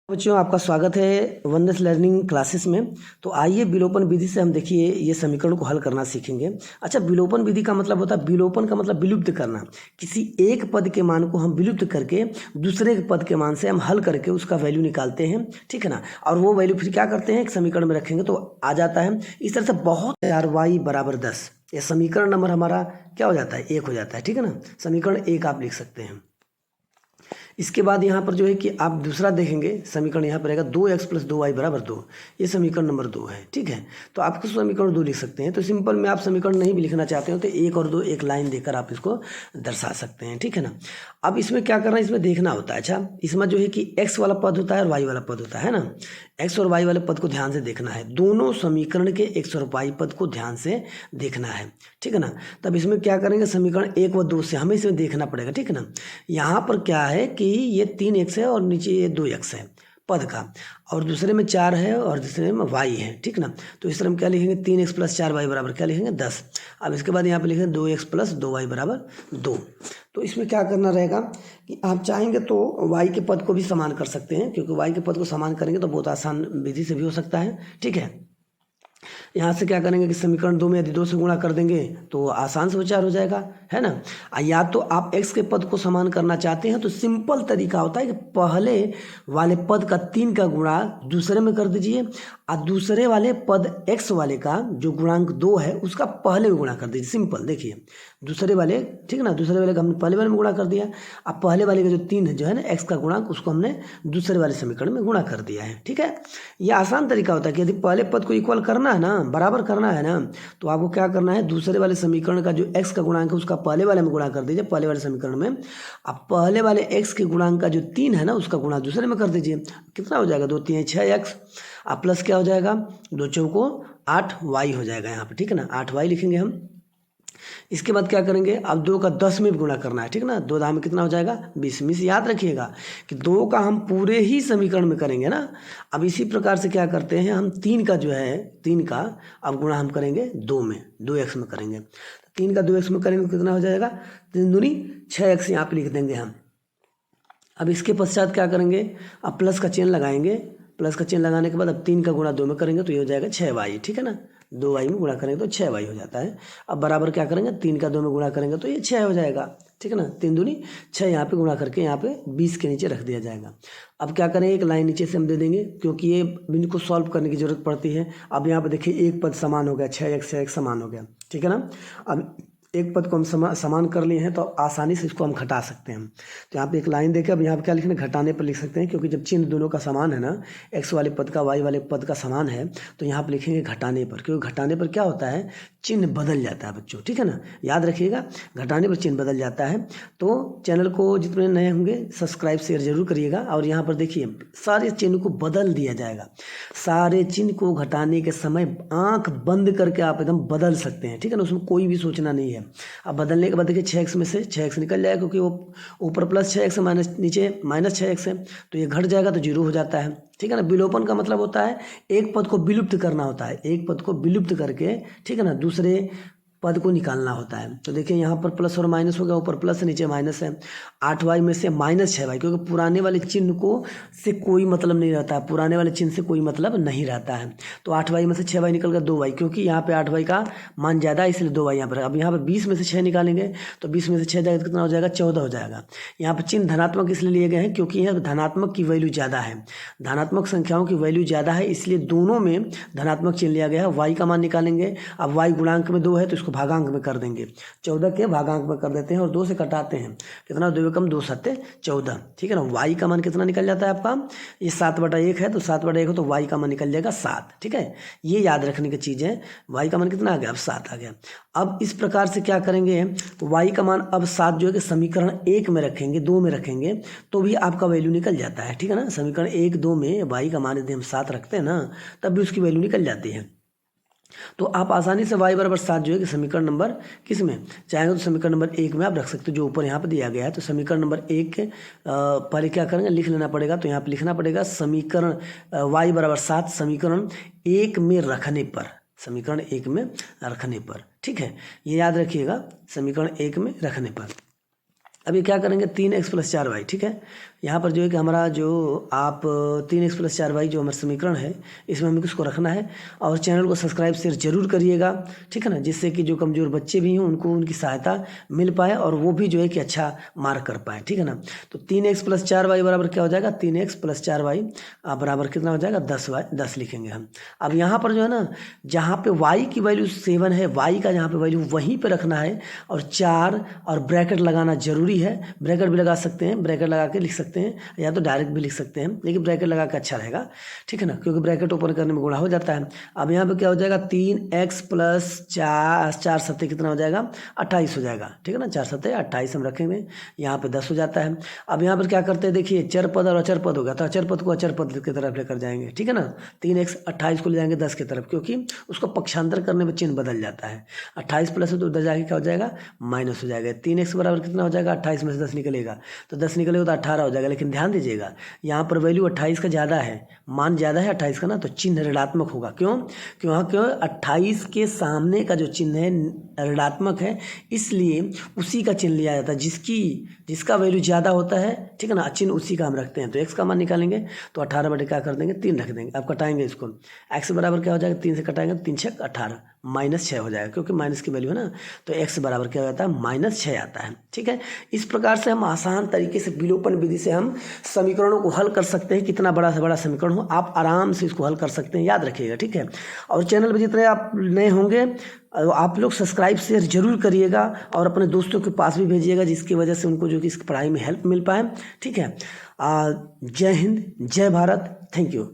बच्चों, आपका स्वागत है वननेस लर्निंग क्लासेस में। तो आइए विलोपन विधि से हम देखिए ये समीकरण को हल करना सीखेंगे। अच्छा, विलोपन विधि का मतलब होता है, विलोपन का मतलब विलुप्त करना। किसी एक पद के मान को हम विलुप्त करके दूसरे के पद के मान से हम हल करके उसका वैल्यू निकालते हैं, ठीक है ना। और वो वैल्यू फिर क्या करते हैं, एक समीकरण में रखेंगे तो आ जाता है। इस तरह से बहुत 4y बराबर 10 ये समीकरण नंबर हमारा क्या हो जाता है, 1 हो जाता है, ठीक है ना। समीकरण 1 आप लिख सकते हैं। इसके बाद यहाँ पर जो है कि आप दूसरा देखेंगे समीकरण यहाँ पर रहेगा 2x + 2y = 2। ये समीकरण नंबर 2 है, ठीक है। तो आप इसको समीकरण 2 लिख सकते हैं। तो सिंपल में आप समीकरण नहीं भी लिखना चाहते हो तो 1 और 2 एक लाइन देकर आप इसको दर्शा सकते हैं, ठीक है ना। अब इसमें क्या करना है, इसमें देखना होता है। अच्छा, इसमें जो है कि x वाला पद होता है और y वाला पद होता है ना। x और y वाले पद को ध्यान से देखना है, दोनों समीकरण के x और y पद को ध्यान से देखना है, ठीक है ना। तब इसमें क्या करेंगे, समीकरण 1 व 2 से हमें इसमें देखना पड़ेगा, ठीक है ना। यहाँ पर क्या है कि ये 3x है और नीचे ये 2x है पद का, और दूसरे में 4 है और दूसरे में y है, ठीक ना। तो इस तरह हम क्या लिखेंगे, 3x + 4y बराबर क्या लिखेंगे, 10। अब इसके बाद यहाँ पे लिखेंगे 2x + 2y = 2। तो इसमें क्या करना रहेगा कि आप चाहेंगे तो y के पद को भी समान कर सकते हैं, क्योंकि y के पद को समान करेंगे तो बहुत आसान विधि से भी हो सकता है, ठीक है। यहाँ से क्या करेंगे कि समीकरण 2 में यदि 2 से गुणा कर देंगे तो आसान से विचार हो जाएगा, है ना। या तो आप x के पद को समान करना चाहते हैं तो सिंपल तरीका होता है कि पहले वाले पद का 3 का गुणा दूसरे में कर दीजिए, और दूसरे वाले पद x वाले का जो गुणांक 2 है उसका पहले में गुणा कर दीजिए। सिंपल देखिए, दूसरे वाले, ठीक ना, दूसरे वाले का हमने पहले वाले में गुणा कर दिया। अब पहले वाले का जो 3 है जो है ना x का गुणांक, उसको हमने दूसरे वाले समीकरण में गुणा कर दिया है, ठीक है। ये आसान तरीका होता है कि यदि पहले पद को इक्वल करना है ना, बराबर करना है ना, तो आपको क्या करना है, दूसरे वाले समीकरण का जो x का गुणांक है उसका पहले वाले में गुणा कर दीजिए, पहले वाले समीकरण में। अब पहले वाले x के गुणांक का जो 3 है ना उसका गुणा दूसरे में कर दीजिए। कितना हो जाएगा, 2 3 6x, अब प्लस क्या हो जाएगा, 2 चौको 8y हो जाएगा यहाँ पे, ठीक है ना, 8y लिखेंगे हम। इसके बाद क्या करेंगे, अब 2 का 10 में भी गुणा करना है, ठीक है ना। 2 दाम में कितना हो जाएगा, 20। मिस याद रखिएगा कि 2 का हम पूरे ही समीकरण में करेंगे ना। अब इसी प्रकार से क्या करते हैं, हम 3 का जो है 3 का अब गुणा हम करेंगे 2 में, 2x में करेंगे। 3 का 2x में करेंगे तो कितना हो जाएगा, 3 दूनी 6x यहाँ पे लिख देंगे हम। अब इसके पश्चात क्या करेंगे, अब प्लस का चिन्ह लगाएंगे। प्लस का चिन्ह लगाने के बाद अब 3 का गुणा 2 में करेंगे तो ये हो जाएगा 6y, ठीक है ना। 2y में गुणा करेंगे तो 6y हो जाता है। अब बराबर क्या करेंगे, 3 का 2 में गुणा करेंगे तो ये 6 हो जाएगा, ठीक है ना। 3 दूनी 6 यहाँ पे गुणा करके यहाँ पे 20 के नीचे रख दिया जाएगा। अब क्या करेंगे, एक लाइन नीचे से हम दे देंगे, क्योंकि ये इनको सॉल्व करने की जरूरत पड़ती है। अब यहाँ पे देखिए एक पद समान हो गया, 6x समान हो गया, ठीक है ना। अब एक पद को हम समान कर लिए हैं तो आसानी से इसको हम घटा सकते हैं। तो यहाँ पे एक लाइन देके अब यहाँ पे क्या लिखना, घटाने पर लिख सकते हैं, क्योंकि जब चिन्ह दोनों का समान है ना, x वाले पद का y वाले पद का समान है, तो यहाँ पे लिखेंगे घटाने पर, क्योंकि घटाने पर क्या होता है, चिन्ह बदल जाता है बच्चों, ठीक है ना। याद रखिएगा, घटाने पर चिन्ह बदल जाता है। तो चैनल को जितने नए होंगे सब्सक्राइब शेयर जरूर करिएगा। और यहाँ पर देखिए सारे चिन्ह को बदल दिया जाएगा। सारे चिन्ह को घटाने के समय आँख बंद करके आप एकदम बदल सकते हैं, ठीक है ना, उसमें कोई भी सोचना नहीं है। अब बदलने के बाद देखिए 6x में से 6x निकल जाएगा, क्योंकि वो ऊपर प्लस 6x है, माइनस नीचे -6x है, तो ये घट जाएगा तो 0 हो जाता है, ठीक है ना। विलोपन का मतलब होता है एक पद को विलुप्त करना होता है, एक पद को विलुप्त करके, ठीक है ना, दूसरे पद को निकालना होता है। तो देखिए यहाँ पर प्लस और माइनस हो गया, ऊपर प्लस नीचे माइनस है। 8y में से -6y, क्योंकि पुराने वाले चिन्ह को से कोई मतलब नहीं रहता है, पुराने वाले चिन्ह से कोई मतलब नहीं रहता है। तो 8y में से 6y निकल गया 2y, क्योंकि यहाँ पे 8y का मान ज़्यादा है इसलिए 2y यहाँ पर। अब यहाँ पर 20 में से 6 निकालेंगे तो 20 में से 6 जाएगा तो कितना हो जाएगा, 14 हो जाएगा। यहाँ पर चिन्ह धनात्मक इसलिए लिए गए हैं क्योंकि यहाँ धनात्मक की वैल्यू ज़्यादा है, धनात्मक संख्याओं की वैल्यू ज़्यादा है, इसलिए दोनों में धनात्मक चिन्ह लिया गया है। y का मान निकालेंगे, अब y गुणांक में 2 है तो इसको भागांक में कर देंगे, 14 के भागांक में कर देते हैं और 2 से कटाते हैं, कितना, 2 एकम 2 सत्ते 14, ठीक है ना। y का मान कितना निकल जाता है आपका, ये 7/1 है, तो 7/1 हो तो y का मान निकल जाएगा 7, ठीक है। ये याद रखने की चीज़ है। y का मान कितना आ गया, अब 7 आ गया। अब इस प्रकार से क्या करेंगे, y का मान अब 7 जो है कि समीकरण 1 में रखेंगे, 2 में रखेंगे तो भी आपका वैल्यू निकल जाता है, ठीक है ना। समीकरण 1 2 में y का मान यदि हम 7 रखते हैं ना, तब भी उसकी वैल्यू निकल जाती है। तो आप आसानी से y = 7 जो है कि समीकरण नंबर किस में चाहेंगे तो समीकरण नंबर 1 में आप रख सकते हो, जो ऊपर यहाँ पे दिया गया है। तो समीकरण नंबर 1 पहले क्या करेंगे, लिख लेना पड़ेगा। तो यहाँ पे लिखना पड़ेगा समीकरण y = 7 समीकरण 1 में रखने पर, समीकरण 1 में रखने पर, ठीक है, ये याद रखिएगा, समीकरण 1 में रखने पर। अब ये क्या करेंगे, 3x + 4y, ठीक है। यहाँ पर जो है कि हमारा जो आप 3x + 4y जो हमारा समीकरण है इसमें हमें इसको रखना है। और चैनल को सब्सक्राइब शेयर जरूर करिएगा, ठीक है ना, जिससे कि जो कमज़ोर बच्चे भी हैं उनको उनकी सहायता मिल पाए और वो भी जो है कि अच्छा मार्क कर पाए, ठीक है ना। तो 3x + 4y बराबर क्या हो जाएगा, 3x + 4y बराबर कितना हो जाएगा, 10 लिखेंगे हम। अब यहाँ पर जो है ना, जहाँ पे y की वैल्यू 7 है, y का जहाँ पे वैल्यू वहीं पे रखना है और 4 और ब्रैकेट लगाना जरूरी है। ब्रैकेट भी लगा सकते हैं, ब्रैकेट लगा के लिख सकते हैं या तो डायरेक्ट भी लिख सकते हैं, लेकिन ब्रैकेट लगा के अच्छा रहेगा, ठीक है ना, क्योंकि ब्रैकेट ओपन करने में गुणा हो जाता है। अब यहाँ पे क्या हो जाएगा, 3x + 4 7 कितना हो जाएगा, 28 हो जाएगा, ठीक है ना। 4 7 28 हम रखेंगे, यहाँ पे 10 हो जाता है। अब यहाँ पर क्या करते हैं, देखिए चर पद और अचर पद होगा, तो अचर पद को अचर पद की तरफ लेकर जाएंगे, ठीक है ना। 3x 28 को ले जाएंगे 10 की तरफ, क्योंकि उसको पक्षांतर करने में चिन्ह बदल जाता है। 28 प्लस है तो उधर जाके क्या हो जाएगा, माइनस हो जाएगा। 3x बराबर कितना हो जाएगा, 28 में से 10 निकलेगा तो 10 निकलेगा तो 18 हो जाएगा। लेकिन ध्यान दीजिएगा यहाँ पर वैल्यू 28 का ज़्यादा है, मान ज़्यादा है 28 का ना, तो चिन्ह ऋणात्मक होगा। क्यों, क्यों 28 के सामने का जो चिन्ह है ऋणात्मक है, इसलिए उसी का चिन्ह लिया जाता है जिसका वैल्यू ज़्यादा होता है, ठीक है ना, चिन्ह उसी का हम रखते हैं। तो x का मान निकालेंगे तो 18 बटे क्या कर देंगे, 3 रख देंगे। अब कटाएंगे इसको, x बराबर क्या हो जाएगा, 3 से कटाएंगे 3 6 18 -6 हो जाएगा, क्योंकि माइनस की वैल्यू है ना, तो x बराबर क्या हो जाता है, -6 आता है, ठीक है। इस प्रकार से हम आसान तरीके से विलोपन विधि से हम समीकरणों को हल कर सकते हैं। कितना बड़ा से बड़ा समीकरण हो आप आराम से इसको हल कर सकते हैं, याद रखिएगा, ठीक है। और चैनल पर जितने आप नए होंगे आप लोग सब्सक्राइब शेयर जरूर करिएगा और अपने दोस्तों के पास भी भेजिएगा, जिसकी वजह से उनको जो कि इस पढ़ाई में हेल्प मिल पाए, ठीक है। जय हिंद, जय भारत, थैंक यू।